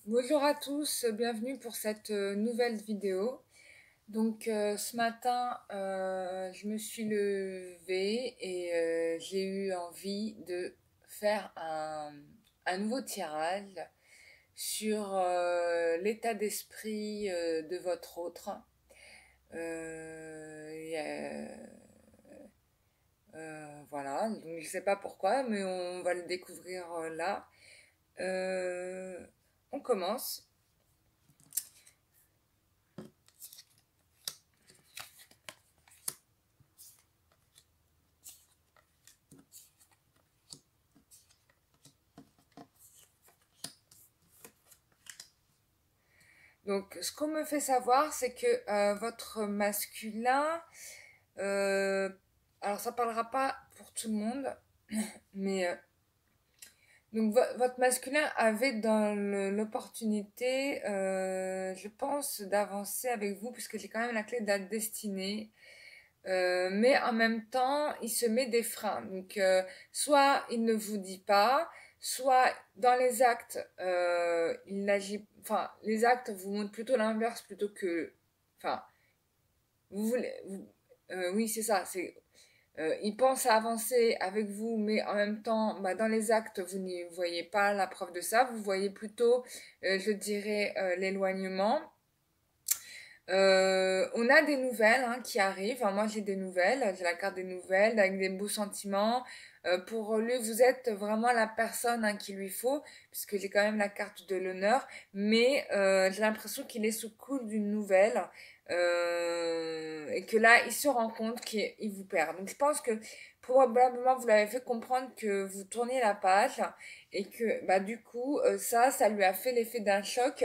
Bonjour à tous, bienvenue pour cette nouvelle vidéo. Donc ce matin, je me suis levée et j'ai eu envie de faire un nouveau tirage sur l'état d'esprit de votre autre. Et, voilà, donc je ne sais pas pourquoi, mais on va le découvrir là. Euh, on commence. Donc, ce qu'on me fait savoir, c'est que votre masculin, euh, alors ça parlera pas pour tout le monde, mais donc votre masculin avait dans l'opportunité, je pense, d'avancer avec vous, puisque j'ai quand même la clé de la destinée. Mais en même temps, il se met des freins. Donc, soit il ne vous dit pas, soit dans les actes, il n'agit, enfin, les actes vous montrent plutôt l'inverse plutôt que, enfin, vous voulez, oui, c'est ça, il pense à avancer avec vous, mais en même temps, bah, dans les actes, vous n'y voyez pas la preuve de ça, vous voyez plutôt, je dirais, l'éloignement. On a des nouvelles hein, qui arrivent. Moi, j'ai des nouvelles. J'ai la carte des nouvelles avec des beaux sentiments. Pour lui, vous êtes vraiment la personne hein, qu'il lui faut, puisque j'ai quand même la carte de l'honneur. Mais j'ai l'impression qu'il est sous coup d'une nouvelle. Et que là, il se rend compte qu'il vous perd. Donc, je pense que probablement, vous l'avez fait comprendre que vous tourniez la page. Et que, bah, du coup, ça lui a fait l'effet d'un choc.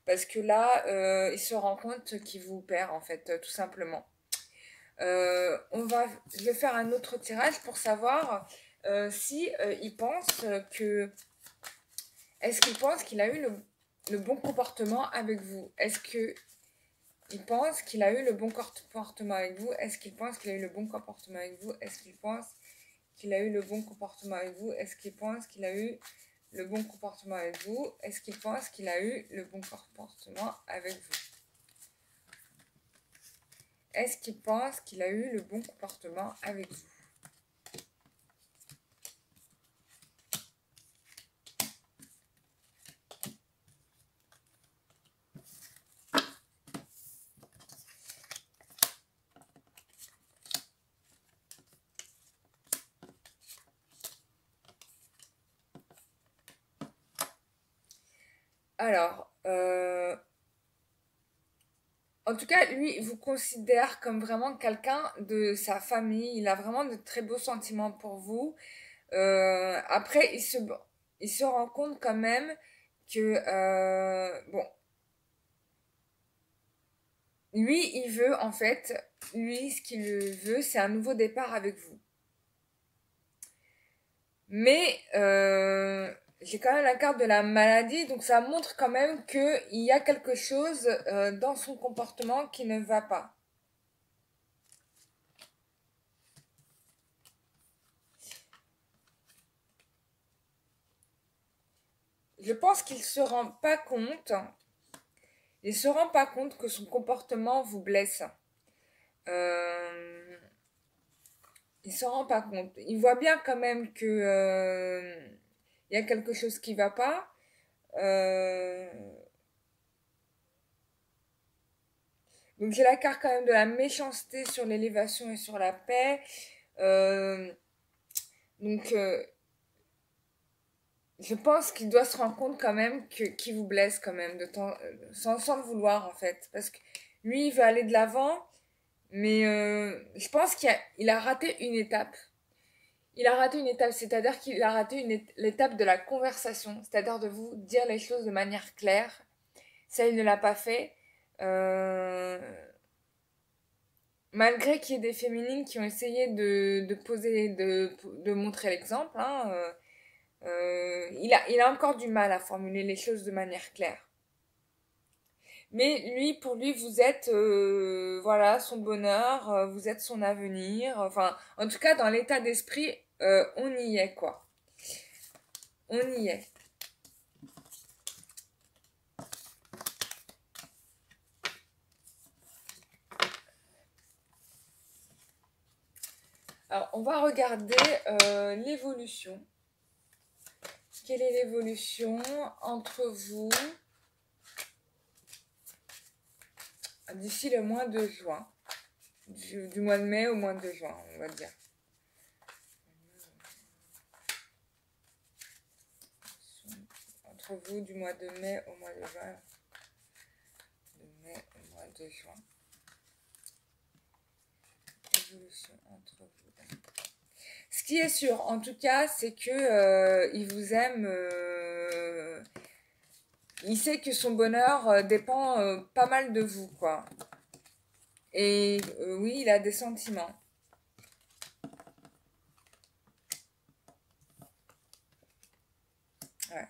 Parce que là, il se rend compte qu'il vous perd, en fait, tout simplement. Je vais faire un autre tirage pour savoir si il pense que... Est-ce qu'il pense qu'il a eu le bon comportement avec vous? Est-ce que il pense qu'il a eu le bon comportement avec vous? Est-ce qu'il pense qu'il a eu le bon comportement avec vous? Est-ce qu'il pense qu'il a eu le bon comportement avec vous? Est-ce qu'il pense qu'il a eu le bon comportement avec vous? Est-ce qu'il pense qu'il a eu le bon comportement avec vous? Est-ce qu'il pense qu'il a eu le bon comportement avec vous? Alors, en tout cas, lui, il vous considère comme vraiment quelqu'un de sa famille. Il a vraiment de très beaux sentiments pour vous. Après, il se rend compte quand même que, bon, lui, il veut, en fait, lui, ce qu'il veut, c'est un nouveau départ avec vous. Mais j'ai quand même la carte de la maladie, donc ça montre quand même qu'il y a quelque chose dans son comportement qui ne va pas. Je pense qu'il se rend pas compte. Il se rend pas compte que son comportement vous blesse. Euh, il se rend pas compte. Il voit bien quand même que il y a quelque chose qui va pas. Euh, donc j'ai la carte quand même de la méchanceté sur l'élévation et sur la paix. Euh, donc je pense qu'il doit se rendre compte quand même que qu'il vous blesse quand même de temps, sans le vouloir en fait, parce que lui il veut aller de l'avant, mais je pense qu'il a raté une étape. Il a raté une étape, c'est-à-dire qu'il a raté l'étape de la conversation, c'est-à-dire de vous dire les choses de manière claire. Ça, il ne l'a pas fait. Euh, Malgré qu'il y ait des féminines qui ont essayé de poser, de montrer l'exemple, hein, il a encore du mal à formuler les choses de manière claire. Mais lui, pour lui, vous êtes, voilà, son bonheur, vous êtes son avenir. Enfin, en tout cas, dans l'état d'esprit, on y est, quoi. On y est. Alors, on va regarder l'évolution. Quelle est l'évolution entre vous d'ici le mois de juin, du mois de mai au mois de juin, on va dire. Entre vous du mois de mai au mois de juin. De mai au mois de juin. Évolution entre vous. Ce qui est sûr, en tout cas, c'est que il vous aime. Il sait que son bonheur dépend pas mal de vous, quoi. Et oui, il a des sentiments. Ouais.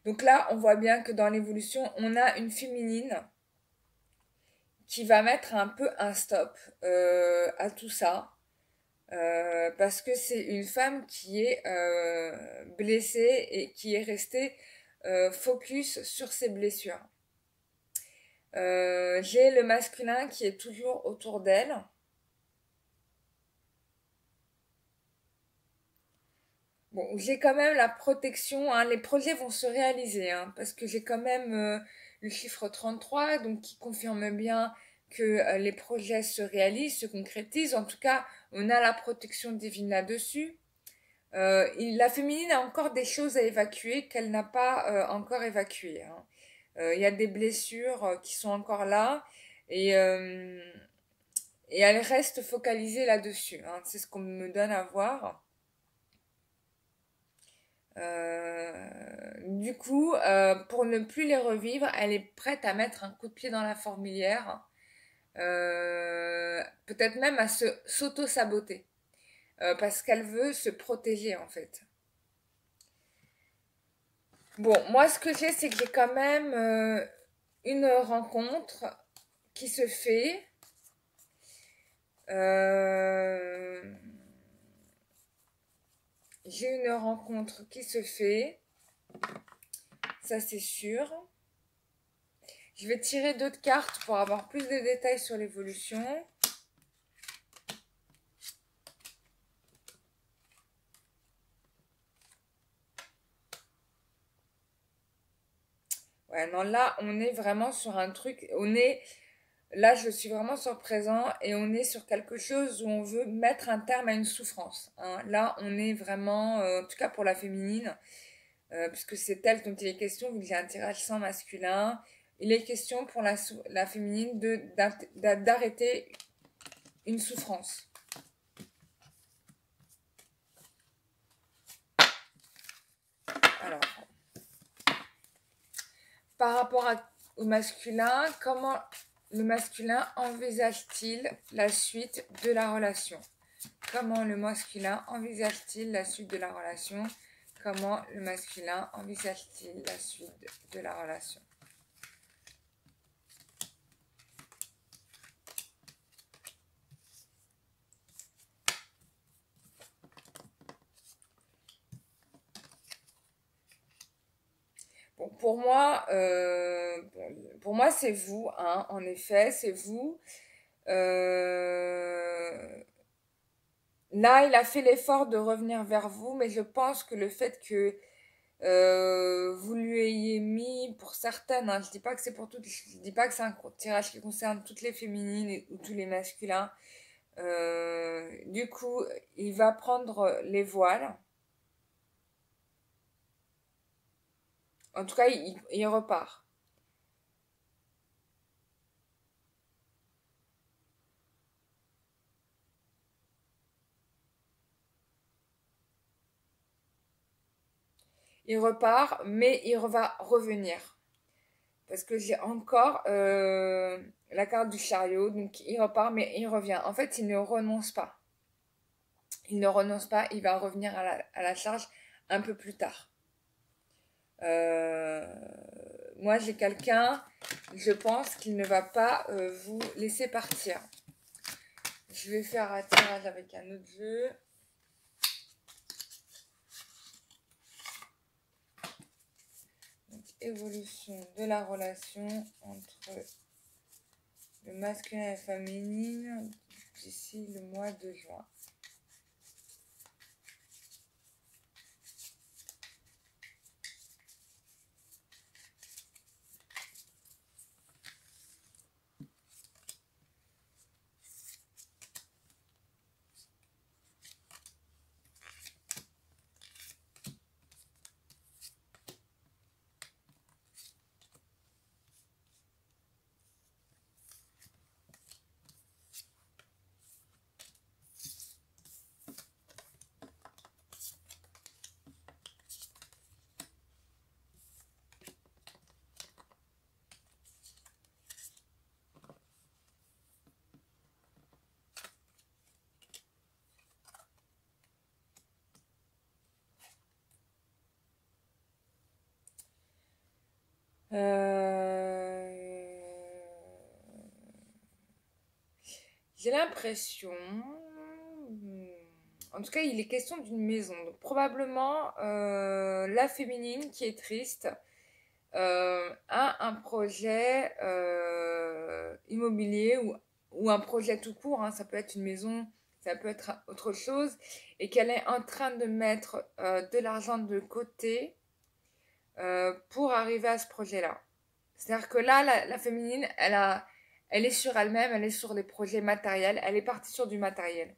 Donc là, on voit bien que dans l'évolution, on a une féminine qui va mettre un peu un stop à tout ça. Parce que c'est une femme qui est blessée et qui est restée focus sur ses blessures. J'ai le masculin qui est toujours autour d'elle. Bon, j'ai quand même la protection, hein, les projets vont se réaliser, hein, parce que j'ai quand même le chiffre 33, donc qui confirme bien que les projets se réalisent, se concrétisent. En tout cas, on a la protection divine là-dessus. La féminine a encore des choses à évacuer qu'elle n'a pas encore évacuées, hein. Il y a des blessures qui sont encore là et, euh, et elle reste focalisée là-dessus, hein. C'est ce qu'on me donne à voir. Du coup, pour ne plus les revivre, elle est prête à mettre un coup de pied dans la fourmilière, peut-être même à s'auto-saboter, parce qu'elle veut se protéger en fait. Bon, moi ce que j'ai, c'est que j'ai quand même une rencontre qui se fait. J'ai une rencontre qui se fait, ça c'est sûr. Je vais tirer d'autres cartes pour avoir plus de détails sur l'évolution. Ouais, non, là, on est vraiment sur un truc, là, je suis vraiment sur le présent et on est sur quelque chose où on veut mettre un terme à une souffrance, hein. Là, on est vraiment, en tout cas pour la féminine, puisque c'est elle dont il est question, vu que j'ai un tirage sans masculin, il est question pour la féminine d'arrêter une souffrance. Alors, par rapport au masculin, comment le masculin envisage-t-il la suite de la relation? Comment le masculin envisage-t-il la suite de la relation? Comment le masculin envisage-t-il la suite de la relation? Bon, pour moi c'est vous, hein, en effet, c'est vous. Euh, Là, il a fait l'effort de revenir vers vous, mais je pense que le fait que vous lui ayez mis, pour certaines, hein, je dis pas que c'est pour toutes, je dis pas que c'est un tirage qui concerne toutes les féminines ou tous les masculins. Du coup, il va prendre les voiles. En tout cas, il repart. Il repart, mais il va revenir. Parce que j'ai encore la carte du chariot, donc il repart, mais il revient. En fait, il ne renonce pas. Il ne renonce pas, il va revenir à la charge un peu plus tard. Euh, Moi, j'ai quelqu'un, je pense qu'il ne va pas vous laisser partir. Je vais faire un tirage avec un autre jeu. Donc, évolution de la relation entre le masculin et la féminine d'ici le mois de juin. J'ai l'impression, en tout cas, il est question d'une maison. Donc, probablement, la féminine qui est triste a un projet immobilier ou un projet tout court, hein, ça peut être une maison, ça peut être autre chose, et qu'elle est en train de mettre de l'argent de côté pour arriver à ce projet-là. C'est-à-dire que là, la féminine, elle est sur elle-même, elle est sur des projets matériels, elle est partie sur du matériel.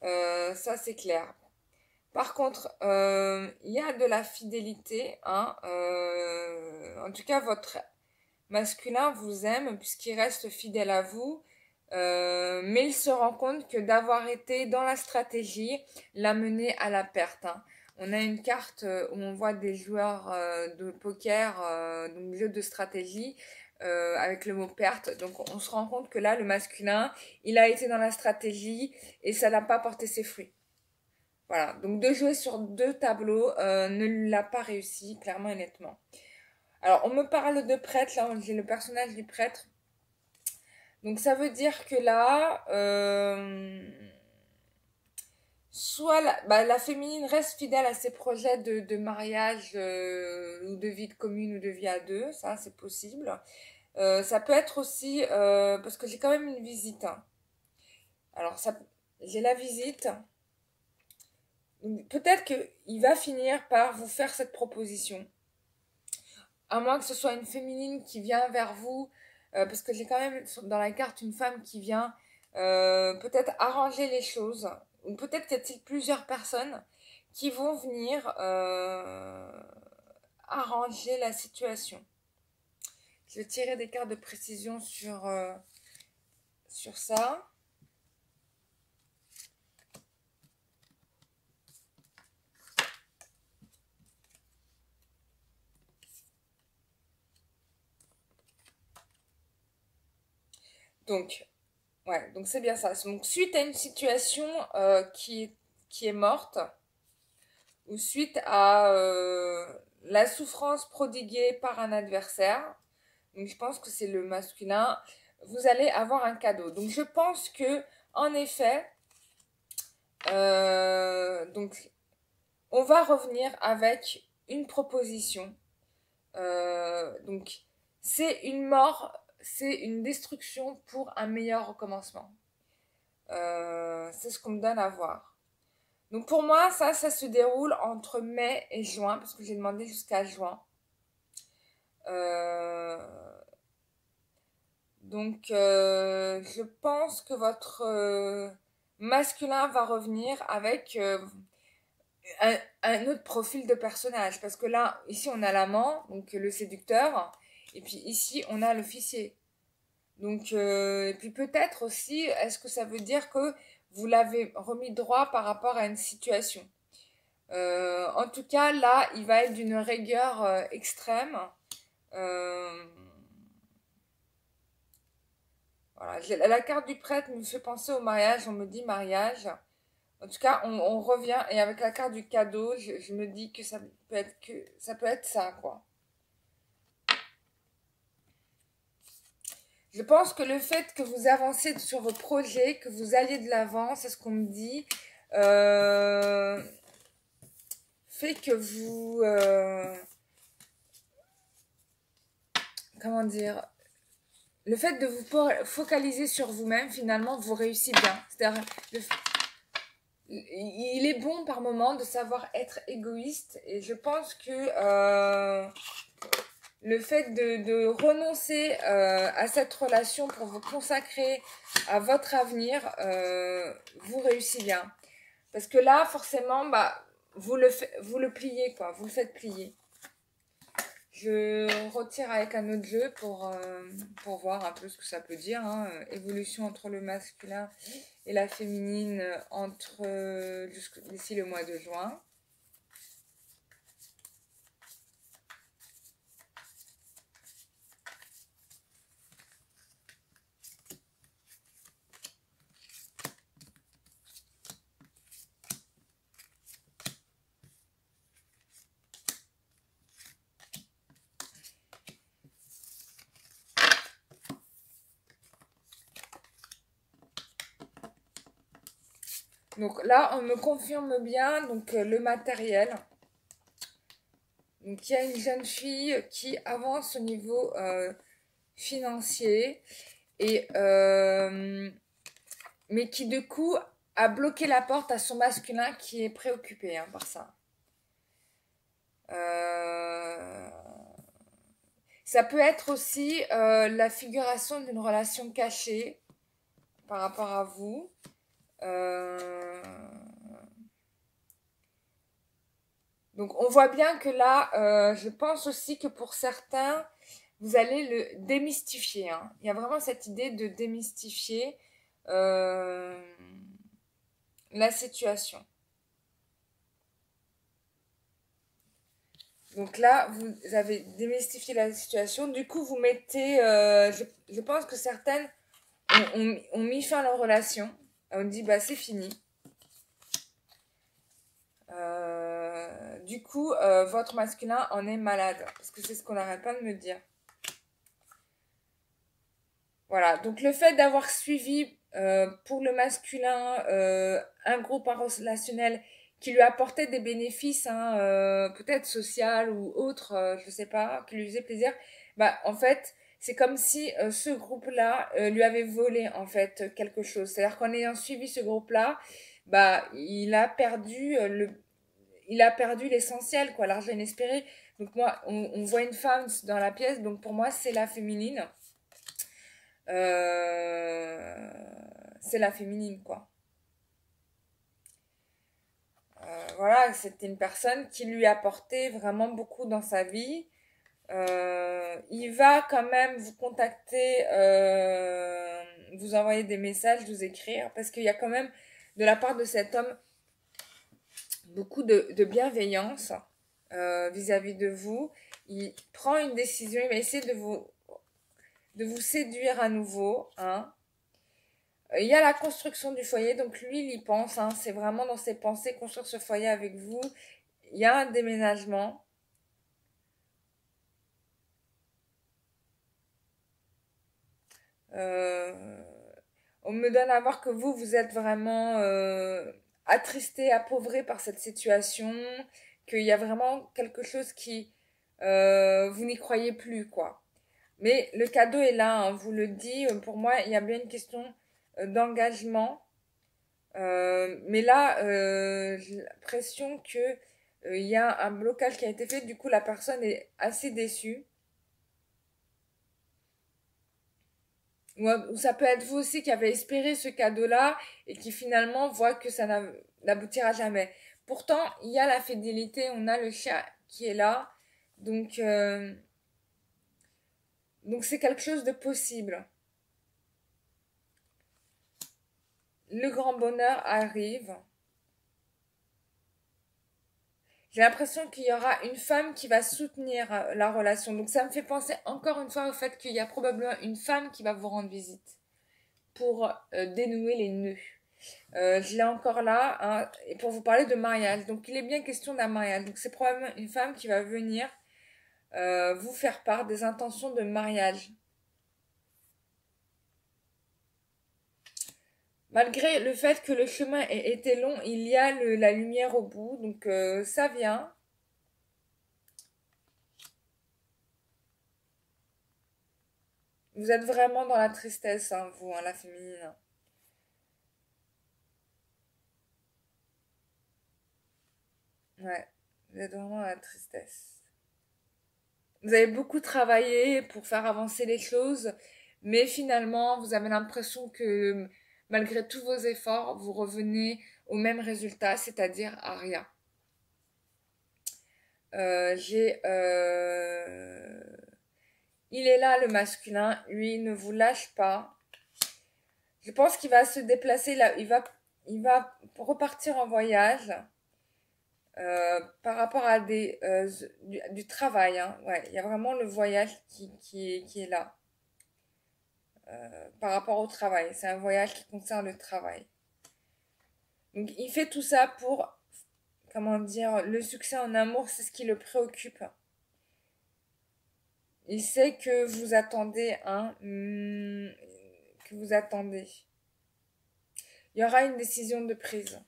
Ça, c'est clair. Par contre, il y a de la fidélité, hein, en tout cas, votre masculin vous aime puisqu'il reste fidèle à vous, mais il se rend compte que d'avoir été dans la stratégie l'a mené à la perte, hein. On a une carte où on voit des joueurs de poker, donc jeu de stratégie, avec le mot perte. Donc on se rend compte que là, le masculin, il a été dans la stratégie et ça n'a pas porté ses fruits. Voilà, donc de jouer sur deux tableaux ne l'a pas réussi, clairement et nettement. Alors, on me parle de prêtre, là, j'ai le personnage du prêtre. Donc, ça veut dire que là, soit la féminine reste fidèle à ses projets de mariage ou de vie de commune ou de vie à deux, ça, c'est possible. Ça peut être aussi, parce que j'ai quand même une visite, hein. Alors, j'ai la visite. Peut-être qu'il va finir par vous faire cette proposition. À moins que ce soit une féminine qui vient vers vous, parce que j'ai quand même dans la carte une femme qui vient peut-être arranger les choses, ou peut-être y a-t-il plusieurs personnes qui vont venir arranger la situation. Je vais tirer des cartes de précision sur ça. Donc, ouais, donc c'est bien ça. Donc, suite à une situation qui est morte, ou suite à la souffrance prodiguée par un adversaire, donc je pense que c'est le masculin, vous allez avoir un cadeau. Donc je pense que, en effet, donc on va revenir avec une proposition. Donc c'est une mort, c'est une destruction pour un meilleur recommencement. C'est ce qu'on me donne à voir. Donc pour moi, ça se déroule entre mai et juin, parce que j'ai demandé jusqu'à juin. Euh, donc je pense que votre masculin va revenir avec un autre profil de personnage. Parce que là, ici on a l'amant, donc le séducteur, et puis ici on a l'officier. Donc, et puis peut-être aussi, est-ce que ça veut dire que vous l'avez remis droit par rapport à une situation? En tout cas, là, il va être d'une rigueur extrême. Euh, voilà. La carte du prêtre me fait penser au mariage, on me dit mariage. En tout cas, on revient, et avec la carte du cadeau, je me dis que ça peut être ça, quoi. Je pense que le fait que vous avancez sur vos projets, que vous alliez de l'avant, c'est ce qu'on me dit, euh, fait que vous... comment dire? Le fait de vous focaliser sur vous-même, finalement, vous réussissez bien. C'est-à-dire, il est bon par moment de savoir être égoïste, et je pense que le fait de renoncer à cette relation pour vous consacrer à votre avenir, vous réussissez bien. Parce que là, forcément, bah, vous le pliez, quoi. Vous le faites plier. Je retire avec un autre jeu pour voir un peu ce que ça peut dire, hein. Évolution entre le masculin et la féminine d'ici le mois de juin. Donc là, on me confirme bien donc, le matériel. Donc il y a une jeune fille qui avance au niveau financier, et, mais qui du coup a bloqué la porte à son masculin qui est préoccupé par ça. Ça peut être aussi la figuration d'une relation cachée par rapport à vous. Donc on voit bien que là, je pense aussi que pour certains, vous allez le démystifier. Il y a vraiment cette idée de démystifier la situation. Donc là, vous avez démystifié la situation. Du coup, vous mettez... je pense que certaines ont mis fin à leur relation. On dit, bah c'est fini. Du coup, votre masculin en est malade. Parce que c'est ce qu'on n'arrête pas de me dire. Voilà, donc le fait d'avoir suivi pour le masculin un groupe relationnel qui lui apportait des bénéfices, peut-être social ou autre, je sais pas, qui lui faisait plaisir, bah en fait, c'est comme si ce groupe-là lui avait volé en fait quelque chose. C'est-à-dire qu'en ayant suivi ce groupe-là, bah il a perdu l'essentiel, quoi, l'argent inespéré. Donc moi, on voit une femme dans la pièce, donc pour moi, c'est la féminine. Euh, c'est la féminine, quoi. Voilà, c'était une personne qui lui apportait vraiment beaucoup dans sa vie. Il va quand même vous contacter, vous envoyer des messages, vous écrire, parce qu'il y a quand même de la part de cet homme beaucoup de bienveillance vis-à-vis de vous. Il prend une décision, il va essayer de vous séduire à nouveau, hein. Il y a la construction du foyer, donc lui, il y pense, c'est vraiment dans ses pensées, construire ce foyer avec vous. Il y a un déménagement. Euh, on me donne à voir que vous êtes vraiment attristé, appauvré par cette situation, qu'il y a vraiment quelque chose qui... vous n'y croyez plus, quoi. Mais le cadeau est là, vous le dit, pour moi, il y a bien une question d'engagement. Mais là, j'ai l'impression que il y a un blocage qui a été fait. Du coup, la personne est assez déçue. Ou ça peut être vous aussi qui avez espéré ce cadeau-là et qui finalement voit que ça n'aboutira jamais. Pourtant, il y a la fidélité, on a le chat qui est là. Donc, donc c'est quelque chose de possible. Le grand bonheur arrive. J'ai l'impression qu'il y aura une femme qui va soutenir la relation. Donc ça me fait penser encore une fois au fait qu'il y a probablement une femme qui va vous rendre visite pour dénouer les nœuds. Je l'ai encore là, et pour vous parler de mariage. Donc il est bien question d'un mariage. Donc c'est probablement une femme qui va venir vous faire part des intentions de mariage. Malgré le fait que le chemin ait été long, il y a la lumière au bout. Donc ça vient. Vous êtes vraiment dans la tristesse, vous, la féminine. Ouais, vous êtes vraiment dans la tristesse. Vous avez beaucoup travaillé pour faire avancer les choses, mais finalement, vous avez l'impression que malgré tous vos efforts, vous revenez au même résultat, c'est-à-dire à rien. J'ai... Il est là, le masculin. Lui, il ne vous lâche pas. Je pense qu'il va se déplacer là. Il va repartir en voyage. Par rapport à du travail, ouais, il y a vraiment le voyage qui est là. Par rapport au travail, c'est un voyage qui concerne le travail. Donc il fait tout ça pour, comment dire, le succès en amour, c'est ce qui le préoccupe. Il sait que vous attendez, que vous attendez. Il y aura une décision de prise.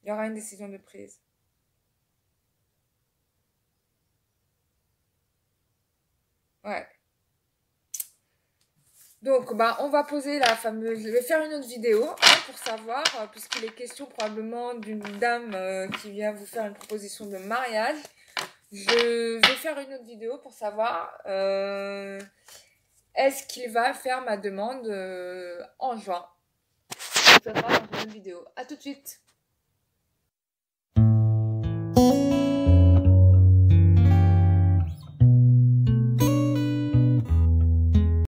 Il y aura une décision de prise. Ouais. Donc, bah, on va poser la fameuse... Je vais faire une autre vidéo pour savoir, puisqu'il est question probablement d'une dame qui vient vous faire une proposition de mariage. Je vais faire une autre vidéo pour savoir est-ce qu'il va faire ma demande en juin. On verra dans une autre vidéo. À tout de suite.